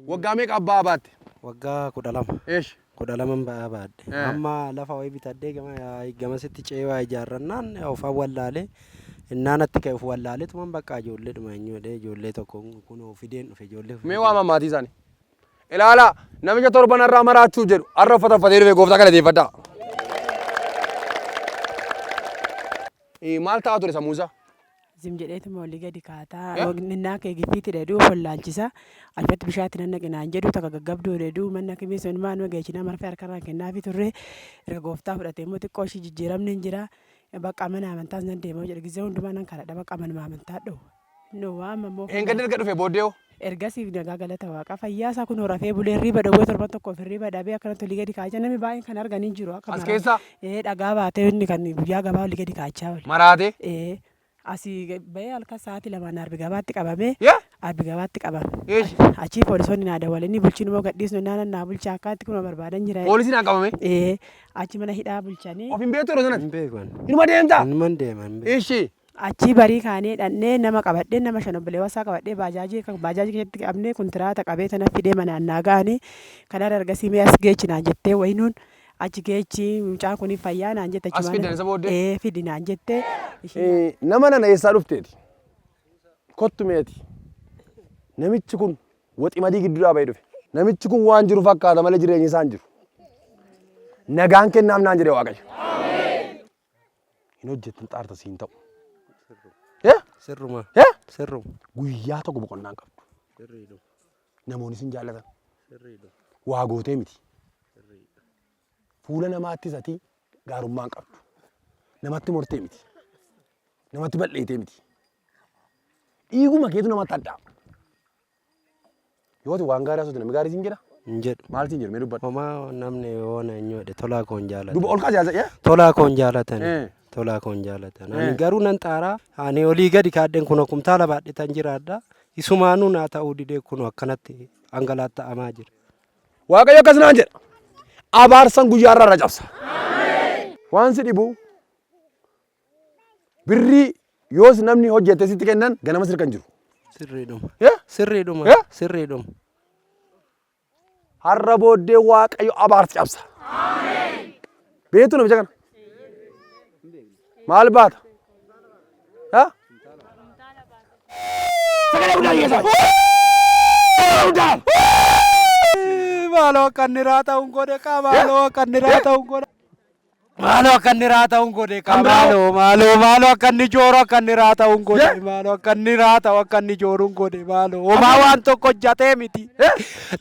Waggaa meeqa abbaa baatte? Waggaa 12. Eesh. 12 ba'aa baadde. Amma lafa wayii bitadhee gamasitti ceewaa ijaarrannaan ofaan wallaalee innaanatti ka'e of wallaalee tuman bakka ijoolleedhuma eenyuudhee ijoollee tokko kun fideen dhufe ijoollee. Mee waama maatii isaanii. Ilaalaa namicha torbanarraa maraachuu jedhu har'a uffata uffatee dhufe gooftaa galateeffadhaa. Maal ta'a ture sammuusaa? Zimjedheetuma walii gadi kaataa ninnaa kee gifiitti dheeduu follaalchisa alfatti bishaatti nanna qinaan jedhu takka gaggabduu dheeduu manna kimii sun maanuma geechinaa marfee harkarraan kennaafi turre erga gooftaa fudhatee immoo xiqqoo ishii jijjiiramni hin jira bakka mana amantaas nan deemaa jedhu gisee hundumaa nan kadhadha bakka manuma amantaa dha'u. No waama immoo. Eengaddi erga dhufe booddeeoo? Ergasiif nagaa galata waaqa fayyaa isaa kun rafee bulee riba dhawwee torban tokkoof riba dhabee akkanatti olii gadi kaachaa namni baay'een kan arganii jiru. As keessa? Dhagaa baatee inni kan guyyaa gabaa olii gadi kaachaa oli. Maraatee? Asii bahee halkan sa'aatii lamaan arbi gabaatti qabame. Arbi gabaatti qabame. Achii poolisoonni naa dawwalanii bulchiin immoo gadhiisnu naa bulchaa akkaatti kunoo barbaadan jira. Poolisiin haa qabame? Achi mana hidhaa bulchanii. Of hin beektu yeroo sanatti? Hin beekan. Inuma deemtaa? Inuma deeman. Ishii. Achii barii kaanee dhannee nama qabadhee nama shan obbolee wasaa qabadhee baajaajii keessatti qabnee kuntiraata qabee sana fidee manaan naa ga'anii kanarra ergasii mee as geechinaan jettee wayinuun. Achi geechi mucaan kun fayyaa naan jette. As fiddan isa booddee? Fidi naan jette. Nama nana eessaa dhufteeti? Kottu meeti. Namichi kun waxi madii gidduudhaa bahee dhufe. Namichi kun waan jiru fakkaata malee jireenyi isaa hin jiru. Nagaan kennaaf naan jedhee Waaqayyo. Hin hojjettan xaarta siin ta'u. Sirruma. Sirruma. Guyyaa tokko boqonnaa hin qabdu. Namoonni sin jaallatan. Waa gootee miti. Fuula namaattis ati gaarummaan qabdu. Namatti mortee miti. Namatti bal'eetee miti. Dhiiguma keetu namatti addaa. Yooti waan gaarii haasofte namni gaarii siin jedha? Hin jedhu. Maal siin jedhu mee dubbadhu? Homaa namni yoona eenyuudha tolaa koon jaalatan. Duba ol kaasee haasa'ee? Tolaa koon jaalatan. Tolaa koon jaalatan. Ani garuu nan xaaraa. Ani olii gadi kaadden kun kumtaala baadhitan jiraadha. Isumaanuu naa ta'uu didee kun akkanatti hangalaatta'amaa jira. Waaqayyo akkas naan jedha. Abaarsan guyyaarraa irra cabsa. Waan si dhibu birrii yoos namni hojjete sitti kennan ganama sirkan jiru. Sirriidhuma. Sirriidhuma. Sirriidhuma. Har'a booddee Waaqayyo abaarsa cabsa. Beektu namicha kana? Maal baata? Sagalee guddaa dhiyeessaa. Maaloo kan niraa ta'uun godhe maaloo kan niraa ta'uun godhe. Maaloo kan niraa ta'uun godhe maaloo kan ni jooroo kan niraa ta'uun godhe maaloo kan niraa ta'u kan ni jooruun godhe maaloo homaa waan tokko hojjatee miti.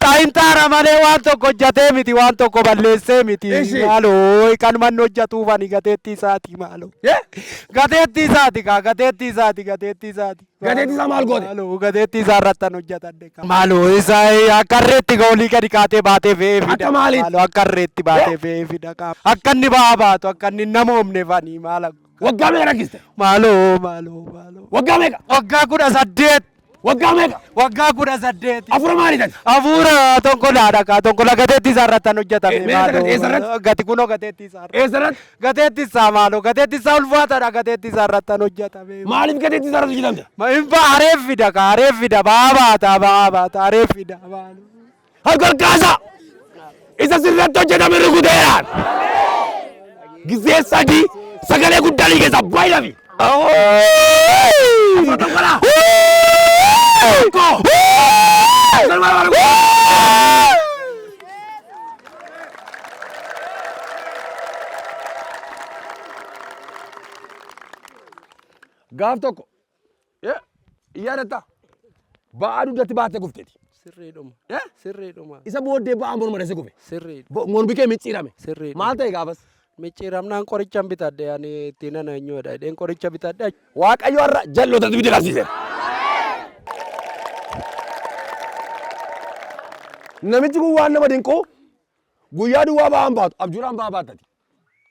Xaayin taara malee waan tokko hojjatee miti waan tokko balleessee miti maaloo kan manni hojjatuuf ani gateettii isaati maaloo. Gateettii isaati gateettii isaati gateettii isaati. Gateettii isaa maal goote? Maaloo gateettii isaa irratti hojjetadde. Maaloo isa akka irreetti olii gadi kaatee baatee fe'ee fida. Akka maaliif? Maaloo akka irreetti baatee fe'ee fida. Akka inni ba'aa baatu akka inni nama humne fanii maala. Waggaa meeqa rakkiste? Maaloo. Waggaa meeqa? Waggaa 18. Waggaa meeqa? Waggaa 18. Afuura maali tati? Afuura tonkolaadha. Tonkola gateettii isaa irratti hojjetame maaloo. Gati kunoo gateettii isaa irratti. Eessarratti? Gateettii isaa maaloo gateettii isaa ulfaataadha gateettii isaa irratti hojjetame. Maaliif gateettii isaa irratti hojjetamte? Areef fida ba'aa baata areef fida maaloo. Hargolkaasa isa sirratti hojjetame rukuteeraan. Gisee sadii sagalee guddaa liigeessa baay'ee lafi. Tonkolaa. Gaaf tokko yaadatta ba'aa dugdatti baattee kufteeti. Sirriidhuma. Isa booddee ba'aan morma dheesse kufe. Sirriidhuma. Mormi kee micciirame. Sirriidhuma. Maal ta'e gaafas? Micciiramnaan qoricha bitadhe ani ittiin ana eenyuudha jedheen qoricha bitadhe. Waaqayyo har'a jallootatti bite laafsiseera. Namichi kun waan nama dinqu guyyaa duwwaa ba'aan baatu abjuudhaan ba'aa baattati.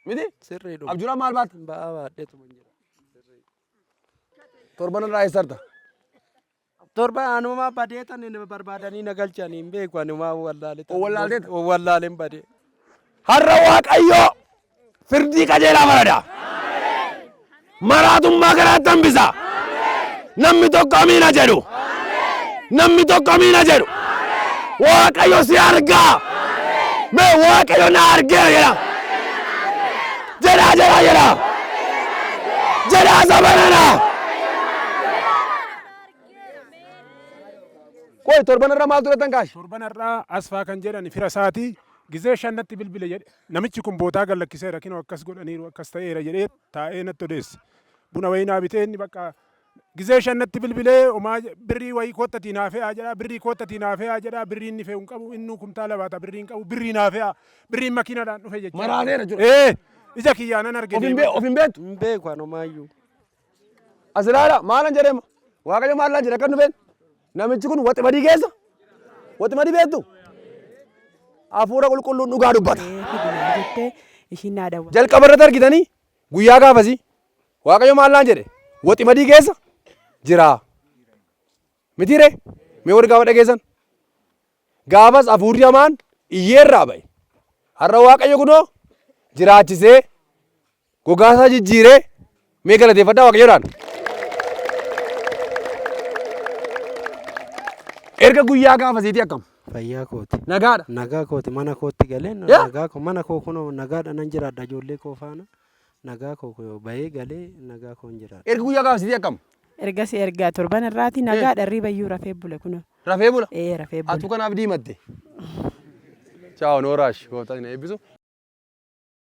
Miti? Sirriidhuma. Abjuudhaan maal baatta? Ba'aa baadheetu jira. Torban irraa eessarta? Torba anuma badeetan barbaadanii na galchanii hin beeku anuma wallaalee. Wallaalteeta? Wallaaleen badee. Har'a Waaqayyo firdii qajeelaa barada. maraatummaa karaatti hambisa. Namni tokko amiina jedhu. Namni tokko amiina jedhu. Waaqayyo si argaa. Mee waaqayyo na argee jedha. Jedha. Jedha sabanana. Qoy torbanarra maal turetan kaashi? Torbanarraa asfaa kan jedhan fira isaatii gizee shannatti bilbile jedhe namichi kun bootaa gallakkiseera kinoo akkas godhaniiru akkas ta'eera jedhee taa'ee natti odeesse. Buna wayinaa bitee inni bakka gizee shannatti bilbilee homaa birrii wayii koottatii naafe'aa jedha birrii koottatii naafe'aa jedha birrii inni fe'u hin qabu inni kumtaala baata birrii hin qabu birrii naafe'aa birriin makiinaadhaan dhufe jechuudha. Maraateera jiru. Ija kiyyaanan arge. Of hin beektu? Hin beeku anumaayyuu. As ilaala maalan jedheema waaqayyo maalan jedhe akka nu beeknu. Namichi kun waxi badii keessa. Waxi badii beektu. Hafuura qulqulluun dhugaa dubbata. Jalqaba irratti argitanii guyyaa gaafasii waaqayyo maalan jedhe waxi badii keessa jira. Mitiiree mee warri gaafa dhageessan. Gaafas hafuurri hamaan iyyeerraa ba'e. Har'a waaqayyo kunoo jiraachisee gogaasaa jijjiiree mee galateeffadhaa waaqayyoodhaan. Erga guyyaa gaafasiiti akkam. Fayyaa kooti. Nagaadha. Nagaa kooti mana kootti galee nagaa koo mana koo kunoo nagaadha nan jiraadha ijoollee koo faana nagaa koo bahee galee nagaa koo hin jiraadha. Erga guyyaa gaafasiiti akkam. Ergaa torbanarraati nagaadha hirribayyuu rafee bule kunoo. Rafee bula. Rafee bule. Atu kanaaf diimatte. Ciao Noorash gooftaan na eebbisu.